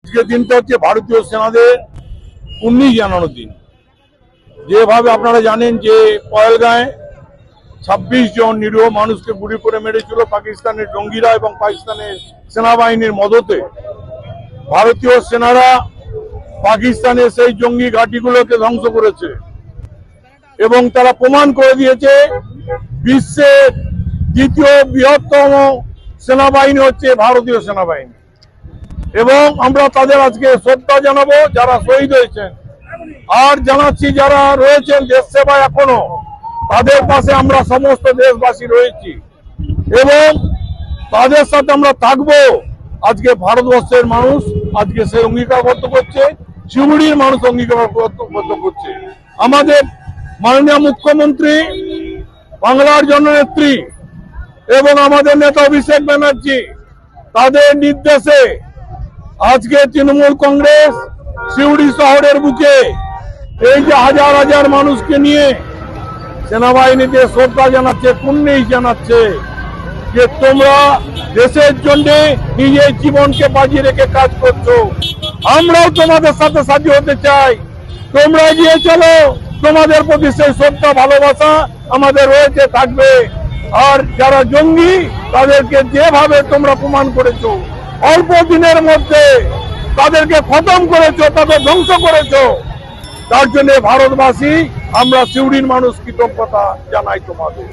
আজকের দিনটা হচ্ছে ভারতীয় সেনাদের 19 জানানোর দিন। যেভাবে আপনারা জানেন যে পহেলগাঁয়ে 26 জন নিরীহ মানুষকে গুলি করে মেরেছিল পাকিস্তানের জঙ্গিরা এবং পাকিস্তানের সেনাবাহিনীর মদতে। ভারতীয় সেনারা পাকিস্তানের সেই জঙ্গি ঘাঁটিগুলোকে ধ্বংস করেছে এবং তারা প্রমাণ করে দিয়েছে বিশ্বের দ্বিতীয় বৃহত্তম সেনাবাহিনী হচ্ছে ভারতীয় সেনাবাহিনী। এবং আমরা তাদের আজকে শ্রদ্ধা জানাবো যারা শহীদ হয়েছেন, আর জানাচ্ছি যারা রয়েছেন দেশ সেবায় এখনো, তাদের পাশে আমরা সমস্ত দেশবাসী রয়েছি এবং তাদের সাথে আমরা থাকবো। আজকে ভারতবর্ষের মানুষ আজকে সে অঙ্গীকারবদ্ধ করছে, শিউড়ির মানুষ অঙ্গীকারবদ্ধ করছে। আমাদের মাননীয় মুখ্যমন্ত্রী, বাংলার জননেত্রী এবং আমাদের নেতা অভিষেক ব্যানার্জি, তাদের নির্দেশে আজকে তৃণমূল কংগ্রেস সিউড়ি শহরের বুকে এই যে হাজার হাজার মানুষকে নিয়ে সেনাবাহিনীতে শ্রদ্ধা জানাচ্ছে, কুর্নিশ জানাচ্ছে যে তোমরা দেশের জন্য নিজের জীবনকে বাজি রেখে কাজ করছো। আমরাও তোমাদের সাথে সাথী হতে চাই। তোমরা এগিয়ে চলো, তোমাদের প্রতি সেই শ্রদ্ধা ভালোবাসা আমাদের রয়েছে, থাকবে। আর যারা জঙ্গি তাদেরকে যেভাবে তোমরা প্রমাণ করেছো, অল্প দিনের মধ্যে তাদেরকে খতম করেছো, তাদের ধ্বংস করেছো, তার জন্য ভারতবাসী আমরা সিউড়ির মানুষ কৃতজ্ঞতা জানাই তোমাদের।